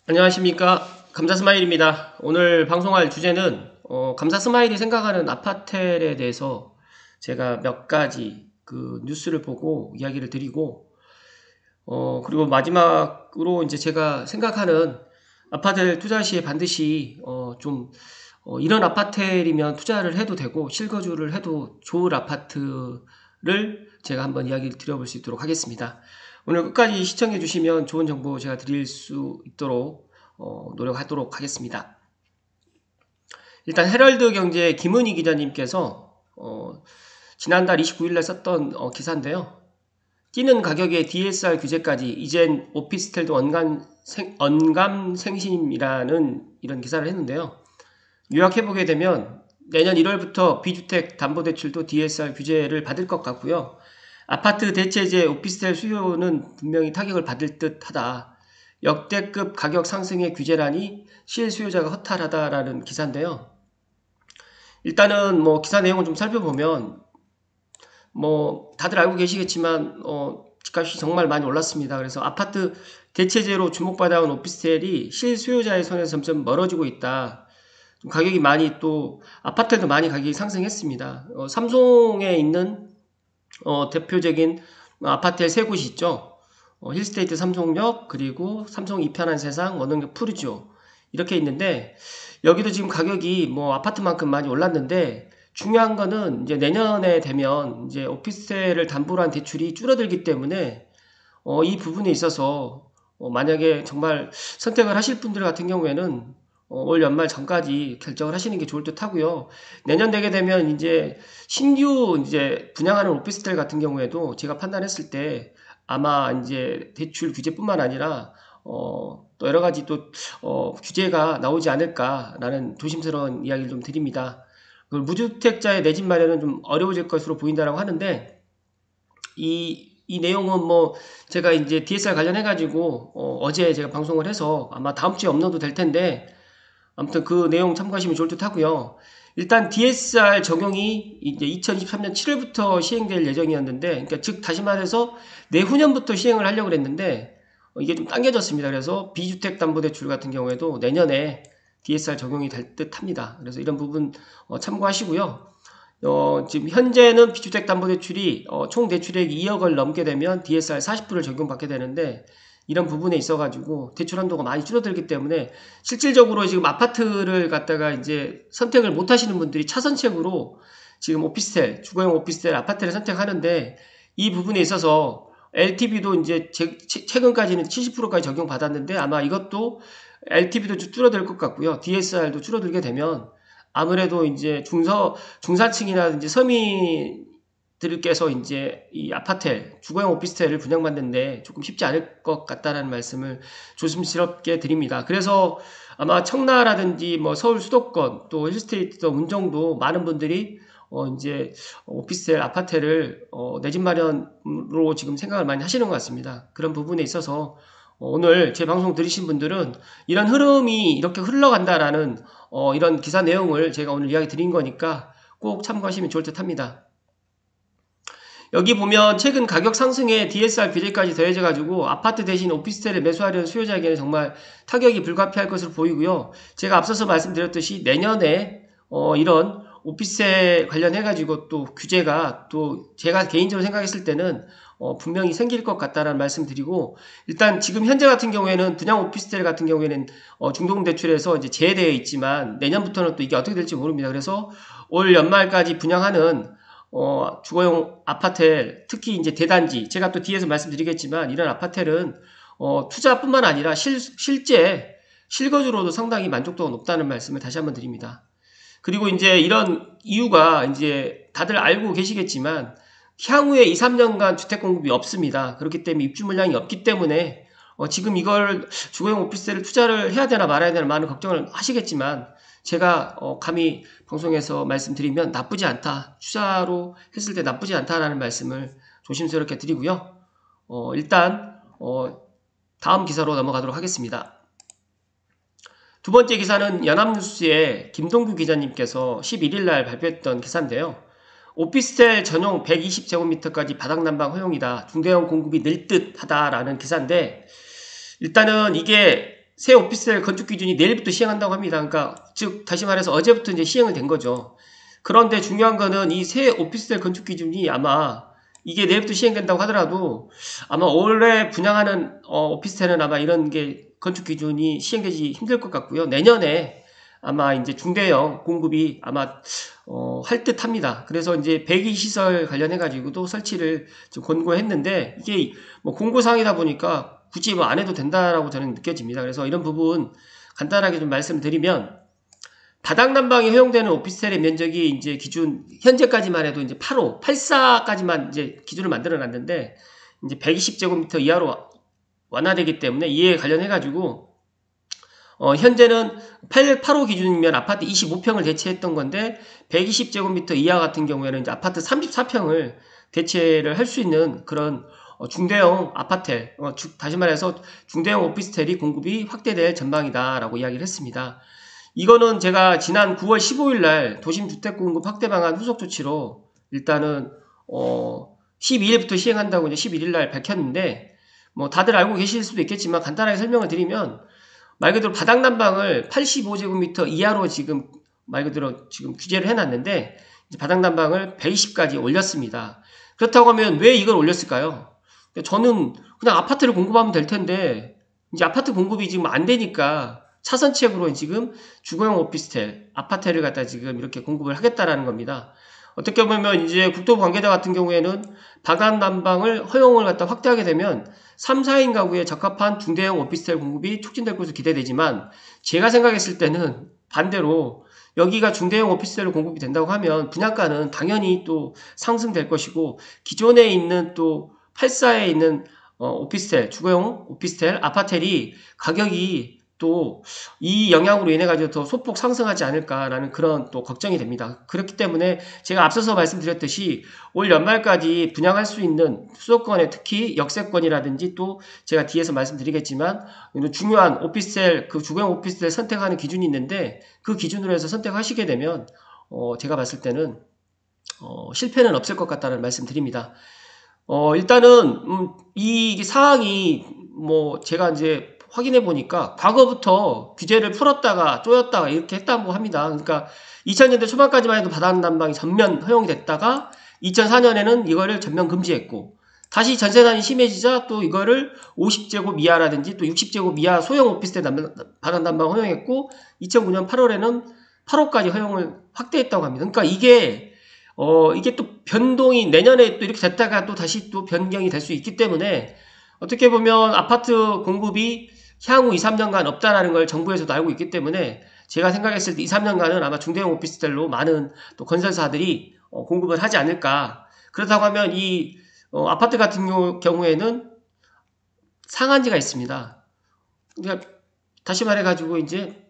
안녕하십니까. 감사스마일입니다. 오늘 방송할 주제는 감사스마일이 생각하는 아파텔에 대해서 제가 몇 가지 그 뉴스를 보고 이야기를 드리고 그리고 마지막으로 이제 제가 생각하는 아파텔 투자 시에 반드시 이런 아파텔이면 투자를 해도 되고 실거주를 해도 좋을 아파트를 제가 한번 이야기를 드려볼 수 있도록 하겠습니다. 오늘 끝까지 시청해 주시면 좋은 정보 제가 드릴 수 있도록 노력하도록 하겠습니다. 일단 헤럴드 경제 김은희 기자님께서 지난달 29일날 썼던 기사인데요. 뛰는 가격의 DSR 규제까지 이젠 오피스텔도 언감생심이라는 이런 기사를 했는데요. 요약해보게 되면 내년 1월부터 비주택 담보대출도 DSR 규제를 받을 것 같고요. 아파트 대체재 오피스텔 수요는 분명히 타격을 받을 듯하다. 역대급 가격 상승의 규제라니 실수요자가 허탈하다라는 기사인데요. 일단은 기사 내용을 좀 살펴보면 다들 알고 계시겠지만 집값이 정말 많이 올랐습니다. 그래서 아파트 대체재로 주목받아온 오피스텔이 실수요자의 손에서 점점 멀어지고 있다. 가격이 많이 또 아파트도 많이 가격이 상승했습니다. 삼송에 있는 대표적인 아파트의 세 곳이 있죠. 힐스테이트 삼송역, 그리고 삼성 이편한 세상, 원흥역 푸르지오 이렇게 있는데 여기도 지금 가격이 아파트만큼 많이 올랐는데 중요한 거는 이제 내년에 되면 이제 오피스텔을 담보로 한 대출이 줄어들기 때문에 이 부분에 있어서 만약에 정말 선택을 하실 분들 같은 경우에는 올 연말 전까지 결정을 하시는 게 좋을 듯 하고요. 내년 되게 되면 이제 신규 이제 분양하는 오피스텔 같은 경우에도 제가 판단했을 때 아마 이제 대출 규제뿐만 아니라 또 여러 가지 또 규제가 나오지 않을까라는 조심스러운 이야기를 좀 드립니다. 무주택자의 내 집 마련은 좀 어려워질 것으로 보인다라고 하는데 이 내용은 제가 이제 DSR 관련해가지고 어제 제가 방송을 해서 아마 다음 주에 업로드 될 텐데 아무튼 그 내용 참고하시면 좋을 듯 하고요. 일단 DSR 적용이 이제 2023년 7월부터 시행될 예정이었는데, 그러니까 즉 다시 말해서 내후년부터 시행을 하려고 했는데 이게 좀 당겨졌습니다. 그래서 비주택담보대출 같은 경우에도 내년에 DSR 적용이 될 듯합니다. 그래서 이런 부분 참고하시고요. 지금 현재는 비주택담보대출이 총 대출액이 2억을 넘게 되면 DSR 40%를 적용받게 되는데 이런 부분에 있어가지고 대출 한도가 많이 줄어들기 때문에 실질적으로 지금 아파트를 갖다가 이제 선택을 못 하시는 분들이 차선책으로 지금 오피스텔, 주거용 오피스텔 아파트를 선택하는데 이 부분에 있어서 LTV도 이제 최근까지는 70%까지 적용받았는데 아마 이것도 LTV도 줄어들 것 같고요. DSR도 줄어들게 되면 아무래도 이제 중산층이라든지 서민들께서 이제 이 아파텔, 주거용 오피스텔을 분양받는데 조금 쉽지 않을 것 같다는 말씀을 조심스럽게 드립니다. 그래서 아마 청라라든지 서울 수도권 또 힐스테이트 운정도 많은 분들이 이제 오피스텔 아파트를 내 집 마련으로 지금 생각을 많이 하시는 것 같습니다. 그런 부분에 있어서 오늘 제 방송 들으신 분들은 이런 흐름이 이렇게 흘러간다라는 이런 기사 내용을 제가 오늘 이야기 드린 거니까 꼭 참고하시면 좋을 듯 합니다. 여기 보면 최근 가격 상승에 DSR 규제까지 더해져 가지고 아파트 대신 오피스텔을 매수하려는 수요자에게는 정말 타격이 불가피할 것으로 보이고요. 제가 앞서서 말씀드렸듯이 내년에 이런 오피스텔 관련해 가지고 또 규제가 또 제가 개인적으로 생각했을 때는 분명히 생길 것 같다라는 말씀 드리고 일단 지금 현재 같은 경우에는 분양 오피스텔 같은 경우에는 중동대출에서 이제 제외되어 있지만 내년부터는 또 이게 어떻게 될지 모릅니다. 그래서 올 연말까지 분양하는 주거용 아파텔, 특히 이제 대단지, 제가 또 뒤에서 말씀드리겠지만 이런 아파텔은 투자뿐만 아니라 실제 실거주로도 상당히 만족도가 높다는 말씀을 다시 한번 드립니다. 그리고 이제 이런 이유가 이제 다들 알고 계시겠지만 향후에 2, 3년간 주택 공급이 없습니다. 그렇기 때문에 입주 물량이 없기 때문에 지금 이걸 주거용 오피스텔을 투자를 해야 되나 말아야 되나 많은 걱정을 하시겠지만 제가 감히 방송에서 말씀드리면 나쁘지 않다. 투자로 했을 때 나쁘지 않다라는 말씀을 조심스럽게 드리고요. 일단 다음 기사로 넘어가도록 하겠습니다. 두 번째 기사는 연합뉴스의 김동규 기자님께서 11일날 발표했던 기사인데요. 오피스텔 전용 120제곱미터까지 바닥난방 허용이다. 중대형 공급이 늘 듯 하다라는 기사인데 일단은 이게 새 오피스텔 건축 기준이 내일부터 시행한다고 합니다. 그러니까 즉 다시 말해서 어제부터 이제 시행을 된 거죠. 그런데 중요한 거는 이 새 오피스텔 건축 기준이 아마 이게 내일부터 시행된다고 하더라도 아마 올해 분양하는 오피스텔은 아마 이런 게 건축 기준이 시행되지 힘들 것 같고요. 내년에 아마 이제 중대형 공급이 아마 할 듯합니다. 그래서 이제 배기 시설 관련해 가지고도 설치를 좀 권고했는데 이게 뭐 공고사항이다 보니까 굳이 뭐 안 해도 된다라고 저는 느껴집니다. 그래서 이런 부분 간단하게 좀 말씀드리면 바닥 난방이 허용되는 오피스텔의 면적이 이제 기준 현재까지만 해도 이제 8호, 84까지만 이제 기준을 만들어 놨는데 이제 120제곱미터 이하로 완화되기 때문에 이에 관련해 가지고 현재는 8호 기준이면 아파트 25평을 대체했던 건데 120제곱미터 이하 같은 경우에는 이제 아파트 34평을 대체를 할 수 있는 그런 중대형 아파텔, 다시 말해서 중대형 오피스텔이 공급이 확대될 전망이다라고 이야기를 했습니다. 이거는 제가 지난 9월 15일 날 도심주택공급 확대 방안 후속 조치로 일단은 12일부터 시행한다고 이제 11일 날 밝혔는데 뭐 다들 알고 계실 수도 있겠지만 간단하게 설명을 드리면 말 그대로 바닥 난방을 85제곱미터 이하로 지금 말 그대로 지금 규제를 해놨는데 이제 바닥 난방을 120까지 올렸습니다. 그렇다고 하면 왜 이걸 올렸을까요? 저는 그냥 아파트를 공급하면 될 텐데 이제 아파트 공급이 지금 안 되니까 차선책으로 지금 주거용 오피스텔, 아파트를 갖다 지금 이렇게 공급을 하겠다라는 겁니다. 어떻게 보면 이제 국토부 관계자 같은 경우에는 바닥 난방을 허용을 갖다 확대하게 되면 3, 4인 가구에 적합한 중대형 오피스텔 공급이 촉진될 것으로 기대되지만 제가 생각했을 때는 반대로 여기가 중대형 오피스텔로 공급이 된다고 하면 분양가는 당연히 또 상승될 것이고 기존에 있는 또 8사에 있는 오피스텔, 주거용 오피스텔, 아파텔이 가격이 또 이 영향으로 인해 가지고 더 소폭 상승하지 않을까라는 그런 또 걱정이 됩니다. 그렇기 때문에 제가 앞서서 말씀드렸듯이 올 연말까지 분양할 수 있는 수도권의 특히 역세권이라든지 또 제가 뒤에서 말씀드리겠지만 중요한 오피스텔 그 주거용 오피스텔 선택하는 기준이 있는데 그 기준으로 해서 선택하시게 되면 제가 봤을 때는 실패는 없을 것 같다는 말씀드립니다. 일단은 이 사항이 뭐 제가 이제 확인해 보니까 과거부터 규제를 풀었다가 쪼였다가 이렇게 했다고 합니다. 그러니까 2000년대 초반까지만 해도 바닥 난방이 전면 허용이 됐다가 2004년에는 이거를 전면 금지했고 다시 전세난이 심해지자 또 이거를 50제곱 이하라든지 또 60제곱 이하 소형 오피스텔 바닥 난방 허용했고 2009년 8월에는 8호까지 허용을 확대했다고 합니다. 그러니까 이게 또 변동이 내년에 또 이렇게 됐다가 또 다시 또 변경이 될 수 있기 때문에 어떻게 보면 아파트 공급이 향후 2, 3년간 없다라는 걸 정부에서도 알고 있기 때문에 제가 생각했을 때 2, 3년간은 아마 중대형 오피스텔로 많은 또 건설사들이 공급을 하지 않을까. 그렇다고 하면 이 아파트 같은 경우에는 상한제가 있습니다. 그러니까 다시 말해가지고 이제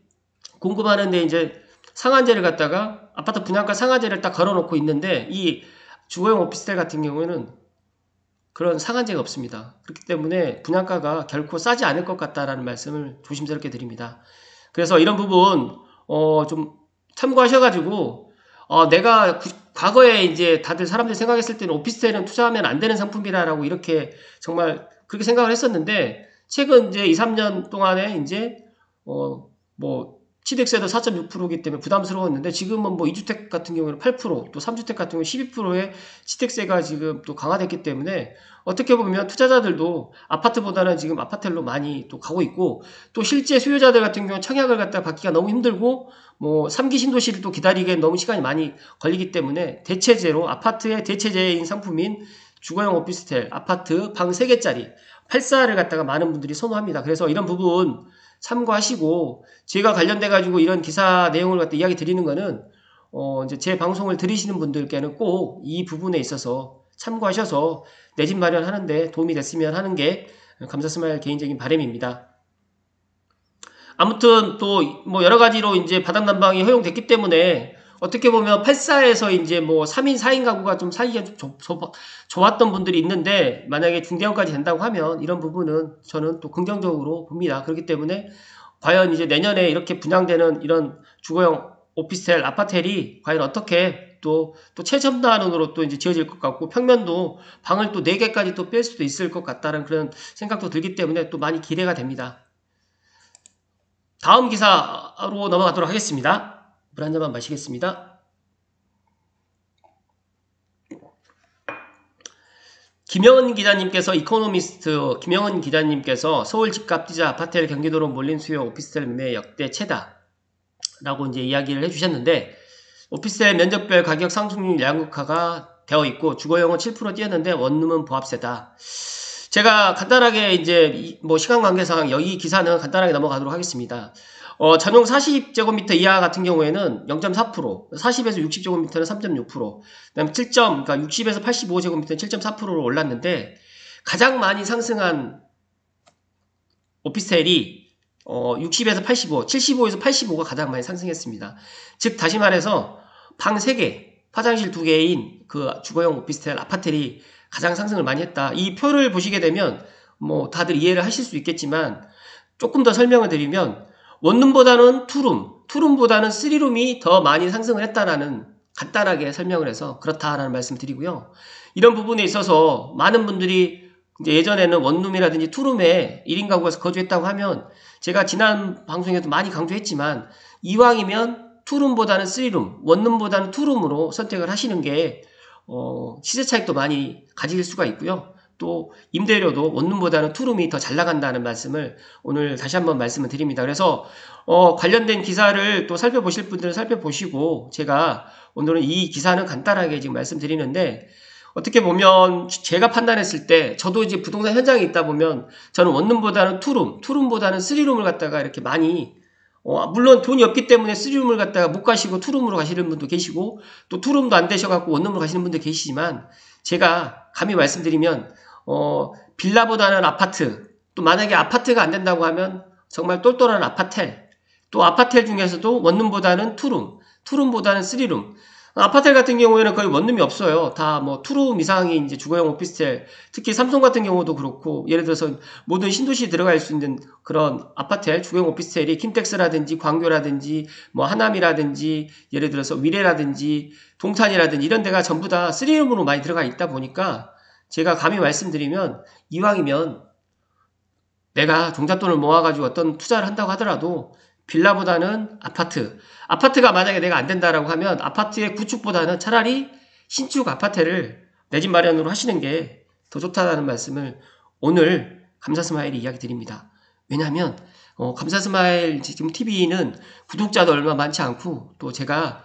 공급하는데 이제 상한제를 갖다가 아파트 분양가 상한제를 딱 걸어놓고 있는데 이 주거용 오피스텔 같은 경우에는 그런 상한제가 없습니다. 그렇기 때문에 분양가가 결코 싸지 않을 것 같다라는 말씀을 조심스럽게 드립니다. 그래서 이런 부분 좀 참고하셔가지고 내가 과거에 이제 다들 사람들이 생각했을 때는 오피스텔은 투자하면 안 되는 상품이라고 이렇게 정말 그렇게 생각을 했었는데 최근 이제 2, 3년 동안에 이제 뭐 취득세도 4.6%이기 때문에 부담스러웠는데 지금은 뭐 2주택 같은 경우는 8%, 또 3주택 같은 경우는 12%의 취득세가 지금 또 강화됐기 때문에 어떻게 보면 투자자들도 아파트보다는 지금 아파텔로 많이 또 가고 있고 또 실제 수요자들 같은 경우는 청약을 갖다 받기가 너무 힘들고 뭐 3기 신도시를 또 기다리기엔 너무 시간이 많이 걸리기 때문에 대체제로 아파트의 대체제인 상품인 주거용 오피스텔, 아파트 방 3개짜리 8사를 갖다가 많은 분들이 선호합니다. 그래서 이런 부분 참고하시고 제가 관련돼 가지고 이런 기사 내용을 갖다 이야기 드리는 거는 이제 제 방송을 들으시는 분들께는 꼭 이 부분에 있어서 참고하셔서 내 집 마련하는데 도움이 됐으면 하는 게 감사스마일 개인적인 바람입니다. 아무튼 또 뭐 여러 가지로 이제 바닥 난방이 허용됐기 때문에 어떻게 보면 8사에서 이제 뭐 3인 4인 가구가 좀 사이가 좀 좋았던 분들이 있는데 만약에 중대형까지 된다고 하면 이런 부분은 저는 또 긍정적으로 봅니다. 그렇기 때문에 과연 이제 내년에 이렇게 분양되는 이런 주거용 오피스텔 아파텔이 과연 어떻게 또 최첨단으로 또 이제 지어질 것 같고 평면도 방을 또 4개까지 또 뺄 수도 있을 것 같다는 그런 생각도 들기 때문에 또 많이 기대가 됩니다. 다음 기사로 넘어가도록 하겠습니다. 물 한 잔만 마시겠습니다. 김영은 기자님께서 이코노미스트 김영은 기자님께서 서울 집값 뛰자 아파트를 경기도로 몰린 수요 오피스텔 매매 역대 최다 라고 이제 이야기를 해주셨는데, 오피스텔 면적별 가격 상승률 양극화가 되어 있고 주거용은 7% 뛰었는데 원룸은 보합세다. 제가 간단하게 이제 뭐 시간 관계상 여기 기사는 간단하게 넘어가도록 하겠습니다. 전용 40제곱미터 이하 같은 경우에는 0.4%, 40에서 60제곱미터는 3.6%, 그다음에 그러니까 60에서 85제곱미터는 7.4%로 올랐는데, 가장 많이 상승한 오피스텔이 60에서 85, 75에서 85가 가장 많이 상승했습니다. 즉 다시 말해서 방 3개, 화장실 2개인 그 주거용 오피스텔 아파트들이 가장 상승을 많이 했다. 이 표를 보시게 되면 뭐 다들 이해를 하실 수 있겠지만, 조금 더 설명을 드리면 원룸보다는 투룸보다는 쓰리룸이 더 많이 상승을 했다라는 간단하게 설명을 해서 그렇다라는 말씀 드리고요. 이런 부분에 있어서 많은 분들이 이제 예전에는 원룸이라든지 투룸에 1인 가구에서 거주했다고 하면, 제가 지난 방송에도 많이 강조했지만 이왕이면 투룸보다는 쓰리룸, 원룸보다는 투룸으로 선택을 하시는 게 시세 차익도 많이 가질 수가 있고요. 또 임대료도 원룸보다는 투룸이 더 잘 나간다는 말씀을 오늘 다시 한번 말씀을 드립니다. 그래서 관련된 기사를 또 살펴보실 분들은 살펴보시고, 제가 오늘은 이 기사는 간단하게 지금 말씀드리는데, 어떻게 보면 제가 판단했을 때, 저도 이제 부동산 현장에 있다 보면 저는 원룸보다는 투룸보다는 쓰리룸을 갖다가 이렇게 많이, 물론 돈이 없기 때문에 쓰리룸을 갖다가 못 가시고 투룸으로 가시는 분도 계시고, 또 투룸도 안 되셔갖고 원룸으로 가시는 분도 계시지만, 제가 감히 말씀드리면 빌라보다는 아파트, 또 만약에 아파트가 안 된다고 하면 정말 똘똘한 아파텔, 또 아파텔 중에서도 원룸보다는 투룸보다는 쓰리룸. 아파텔 같은 경우에는 거의 원룸이 없어요. 다 뭐 투룸 이상이 이제 주거용 오피스텔, 특히 삼성 같은 경우도 그렇고, 예를 들어서 모든 신도시에 들어갈 수 있는 그런 아파텔, 주거용 오피스텔이 킨텍스라든지 광교라든지 뭐 하남이라든지 예를 들어서 위례라든지 동탄이라든지 이런 데가 전부 다 쓰리룸으로 많이 들어가 있다 보니까, 제가 감히 말씀드리면 이왕이면 내가 종잣돈을 모아가지고 어떤 투자를 한다고 하더라도 빌라보다는 아파트가 만약에 내가 안 된다라고 하면 아파트의 구축보다는 차라리 신축 아파트를 내 집 마련으로 하시는 게 더 좋다라는 말씀을 오늘 감사스마일이 이야기 드립니다. 왜냐하면 감사스마일 지금 TV는 구독자도 얼마 많지 않고, 또 제가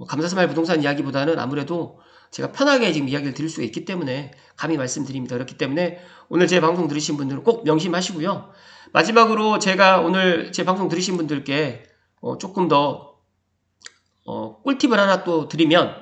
감사스마일 부동산 이야기보다는 아무래도 제가 편하게 지금 이야기를 드릴 수가 있기 때문에 감히 말씀드립니다. 그렇기 때문에 오늘 제 방송 들으신 분들은 꼭 명심하시고요. 마지막으로 제가 오늘 제 방송 들으신 분들께 조금 더 꿀팁을 하나 또 드리면,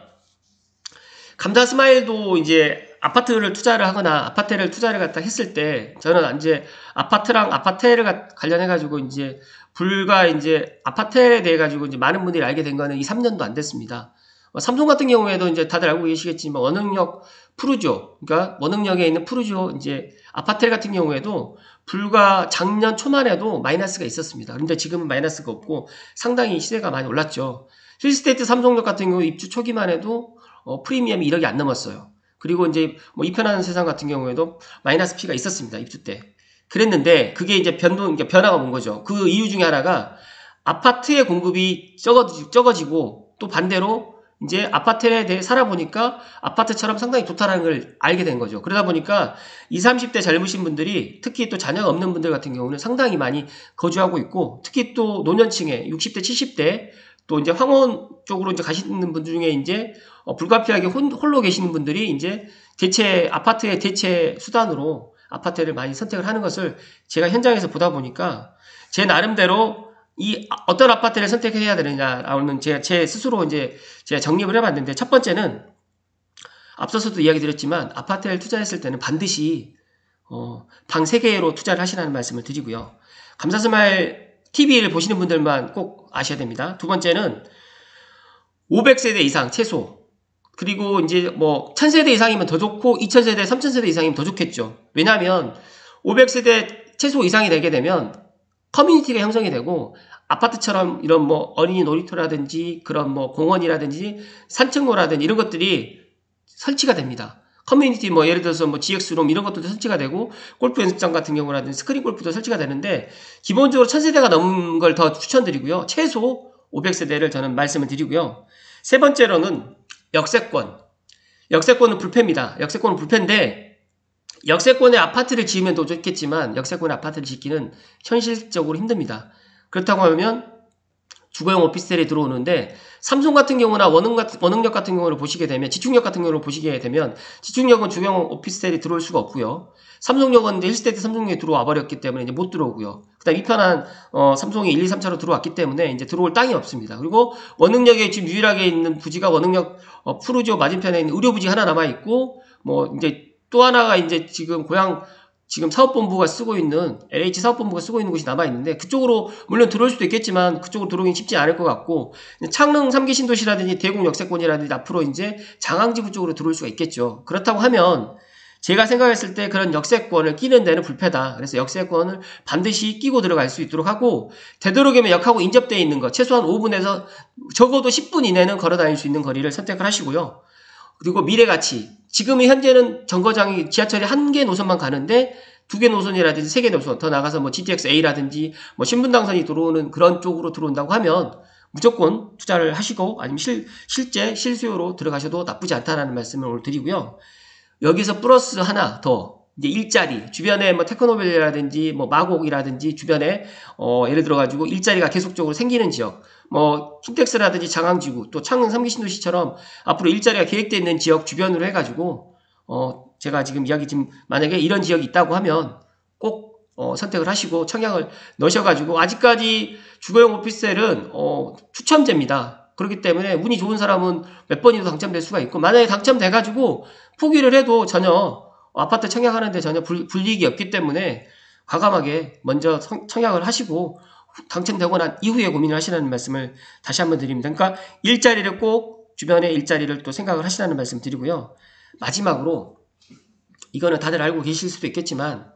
감사스마일도 이제 아파트를 투자를 하거나 아파트를 투자를 갖다 했을 때, 저는 이제 아파트랑 아파트를 관련해가지고 이제 불과 이제 아파트에 대해 가지고 이제 많은 분들이 알게 된 거는 2, 3년도 안 됐습니다. 삼성 같은 경우에도 이제 다들 알고 계시겠지만 원흥역 푸르지오, 그러니까 원흥역에 있는 푸르지오 이제 아파트 같은 경우에도 불과 작년 초만 해도 마이너스가 있었습니다. 그런데 지금은 마이너스가 없고 상당히 시세가 많이 올랐죠. 힐스테이트 삼성역 같은 경우 입주 초기만 해도 프리미엄이 1억이 안 넘었어요. 그리고 이제 뭐 이편하는 세상 같은 경우에도 마이너스 P가 있었습니다. 입주 때. 그랬는데 그게 이제 변화가 온 거죠. 그 이유 중에 하나가 아파트의 공급이 적어지고, 또 반대로 이제 아파트에 대해 살아보니까 아파트처럼 상당히 좋다라는 걸 알게 된 거죠. 그러다 보니까 20, 30대 젊으신 분들이, 특히 또 자녀가 없는 분들 같은 경우는 상당히 많이 거주하고 있고, 특히 또 노년층에 60대, 70대, 또 이제 황혼 쪽으로 이제 가시는 분들 중에 이제 불가피하게 홀로 계시는 분들이 이제 아파트의 대체 수단으로 아파트를 많이 선택을 하는 것을 제가 현장에서 보다 보니까, 제 나름대로 이 어떤 아파트를 선택해야 되느냐라는 제 스스로 이제 제가 정립을 해봤는데, 첫 번째는 앞서서도 이야기 드렸지만 아파트를 투자했을 때는 반드시 방 3개로 투자를 하시라는 말씀을 드리고요. 감사스마일 TV를 보시는 분들만 꼭 아셔야 됩니다. 두 번째는 500세대 이상 최소, 그리고 이제 뭐 1000세대 이상이면 더 좋고 2000세대, 3000세대 이상이면 더 좋겠죠. 왜냐하면 500세대 최소 이상이 되게 되면 커뮤니티가 형성이 되고, 아파트처럼 이런 뭐 어린이 놀이터라든지 그런 뭐 공원이라든지 산책로라든지 이런 것들이 설치가 됩니다. 커뮤니티 뭐 예를 들어서 뭐 GX룸 이런 것도 설치가 되고 골프 연습장 같은 경우라든지 스크린 골프도 설치가 되는데 기본적으로 1000세대가 넘은 걸 더 추천드리고요. 최소 500세대를 저는 말씀을 드리고요. 세 번째로는 역세권. 역세권은 불패입니다. 역세권은 불패인데 역세권에 아파트를 지으면 더 좋겠지만 역세권에 아파트를 짓기는 현실적으로 힘듭니다. 그렇다고 하면 주거용 오피스텔이 들어오는데 삼성 같은 경우나 원흥역 같은 경우를 보시게 되면 지축역 같은 경우를 보시게 되면 지축역은 주거용 오피스텔이 들어올 수가 없고요. 삼성역은 이제 1세대 삼성역이 들어와 버렸기 때문에 이제 못 들어오고요. 그다음 이편한 삼성이 1, 2, 3차로 들어왔기 때문에 이제 들어올 땅이 없습니다. 그리고 원흥역에 지금 유일하게 있는 부지가 원흥역 푸르지오 맞은편에 있는 의료부지 하나 남아 있고 뭐 이제 또 하나가 이제 지금 사업본부가 쓰고 있는 LH 사업본부가 쓰고 있는 곳이 남아 있는데 그쪽으로 물론 들어올 수도 있겠지만 그쪽으로 들어오긴 쉽지 않을 것 같고 창릉 3기 신도시라든지 대곡 역세권이라든지 앞으로 이제 장항지구 쪽으로 들어올 수가 있겠죠. 그렇다고 하면 제가 생각했을 때 그런 역세권을 끼는 데는 불패다. 그래서 역세권을 반드시 끼고 들어갈 수 있도록 하고 되도록이면 역하고 인접되어 있는 것 최소한 5분에서 적어도 10분 이내는 걸어 다닐 수 있는 거리를 선택을 하시고요. 그리고 미래가치. 지금 현재는 정거장이 지하철이 한 개 노선만 가는데 2개 노선이라든지 3개 노선 더 나가서 뭐 GTX-A라든지 뭐 신분당선이 들어오는 그런 쪽으로 들어온다고 하면 무조건 투자를 하시고 아니면 실제 실수요로 들어가셔도 나쁘지 않다라는 말씀을 오늘 드리고요. 여기서 플러스 하나 더 이제 일자리 주변에 뭐 테크노밸리라든지 뭐 마곡이라든지 주변에 예를 들어 가지고 일자리가 계속적으로 생기는 지역 뭐 킨텍스라든지 장항지구 또 창릉 3기 신도시처럼 앞으로 일자리가 계획되어 있는 지역 주변으로 해가지고 제가 지금 만약에 이런 지역이 있다고 하면 꼭 선택을 하시고 청약을 넣으셔가지고 아직까지 주거용 오피스텔은 추첨제입니다. 그렇기 때문에 운이 좋은 사람은 몇 번이도 당첨될 수가 있고 만약에 당첨돼가지고 포기를 해도 전혀 아파트 청약하는데 전혀 불이익이 없기 때문에 과감하게 먼저 청약을 하시고 당첨되고 난 이후에 고민을 하시라는 말씀을 다시 한번 드립니다. 그러니까 일자리를 꼭 주변에 일자리를 또 생각을 하시라는 말씀 드리고요. 마지막으로 이거는 다들 알고 계실 수도 있겠지만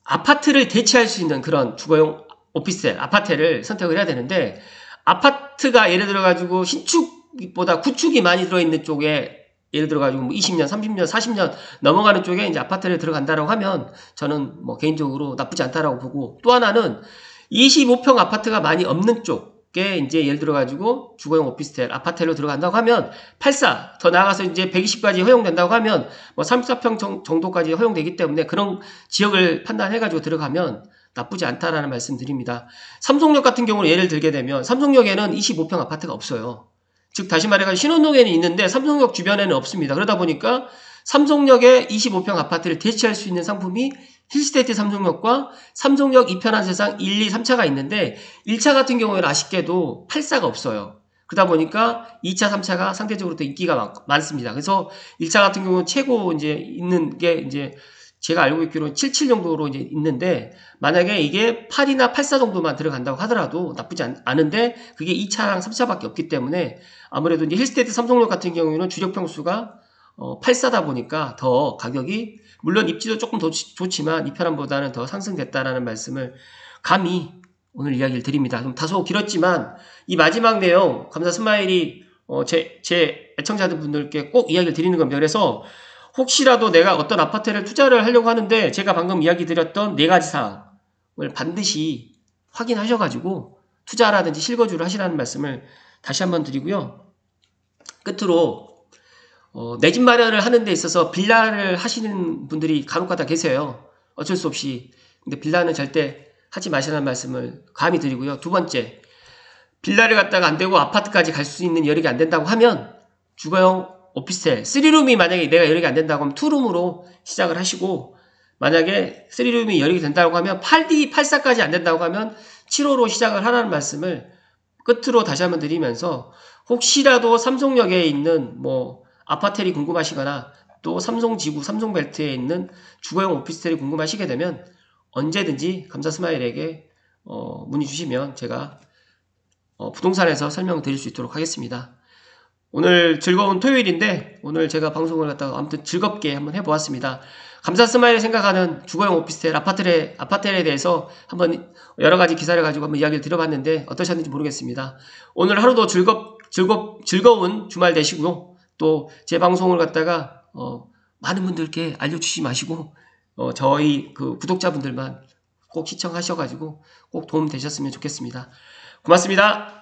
아파트를 대체할 수 있는 그런 주거용 오피스텔 아파트를 선택을 해야 되는데 아파트가 예를 들어 가지고 신축보다 구축이 많이 들어있는 쪽에 예를 들어 가지고 뭐 20년, 30년, 40년 넘어가는 쪽에 이제 아파트를 들어간다라고 하면 저는 뭐 개인적으로 나쁘지 않다라고 보고 또 하나는 25평 아파트가 많이 없는 쪽에 이제 예를 들어 가지고 주거용 오피스텔 아파트로 들어간다고 하면 84 더 나아가서 이제 120까지 허용된다고 하면 뭐 34평 정도까지 허용되기 때문에 그런 지역을 판단해 가지고 들어가면 나쁘지 않다라는 말씀 드립니다. 삼성역 같은 경우는 예를 들게 되면 삼성역에는 25평 아파트가 없어요. 즉 다시 말해서 신혼동에는 있는데 삼성역 주변에는 없습니다. 그러다 보니까 삼성역에 25평 아파트를 대체할 수 있는 상품이 힐스테이트 삼성역과 삼성역 2편한 세상 1, 2, 3차가 있는데 1차 같은 경우에는 아쉽게도 84가 없어요. 그러다 보니까 2차, 3차가 상대적으로 더 인기가 많습니다. 그래서 1차 같은 경우는 최고 이제 있는 게 이제 제가 알고 있기로는 77 정도로 이제 있는데 만약에 이게 8이나 84 정도만 들어간다고 하더라도 나쁘지 않은데 그게 2차랑 3차밖에 없기 때문에 아무래도 이제 힐스테이트 삼성역 같은 경우에는 주력 평수가 84다 보니까 더 가격이 물론 입지도 조금 더 좋지만 이 편함보다는 더 상승됐다라는 말씀을 감히 오늘 이야기를 드립니다. 좀 다소 길었지만 이 마지막 내용 감사 스마일이 제 애청자들 분들께 꼭 이야기를 드리는 겁니다. 그래서 혹시라도 내가 어떤 아파트를 투자를 하려고 하는데 제가 방금 이야기 드렸던 4가지 사항을 반드시 확인하셔가지고 투자라든지 실거주를 하시라는 말씀을 다시 한번 드리고요. 끝으로 내 집 마련을 하는 데 있어서 빌라를 하시는 분들이 간혹가다 계세요. 어쩔 수 없이. 근데 빌라는 절대 하지 마시라는 말씀을 감히 드리고요. 두 번째, 빌라를 갖다가 안 되고 아파트까지 갈 수 있는 여력이 안 된다고 하면 주거용 오피스텔 3룸이 만약에 내가 여력이 안 된다고 하면 2룸으로 시작을 하시고 만약에 3룸이 여력이 된다고 하면 8D, 84까지 안 된다고 하면 7호로 시작을 하라는 말씀을 끝으로 다시 한번 드리면서 혹시라도 삼성역에 있는 뭐 아파텔이 궁금하시거나 또 삼성지구, 삼성벨트에 있는 주거용 오피스텔이 궁금하시게 되면 언제든지 감사 스마일에게 문의 주시면 제가 부동산에서 설명을 드릴 수 있도록 하겠습니다. 오늘 즐거운 토요일인데 오늘 제가 방송을 갖다가 아무튼 즐겁게 한번 해보았습니다. 감사 스마일이 생각하는 주거용 오피스텔 아파텔에 대해서 한번 여러가지 기사를 가지고 한번 이야기를 드려봤는데 어떠셨는지 모르겠습니다. 오늘 하루도 즐거운 주말 되시고요. 또 제 방송을 갖다가 많은 분들께 알려주지 마시고 저희 그 구독자분들만 꼭 시청하셔가지고 꼭 도움 되셨으면 좋겠습니다. 고맙습니다.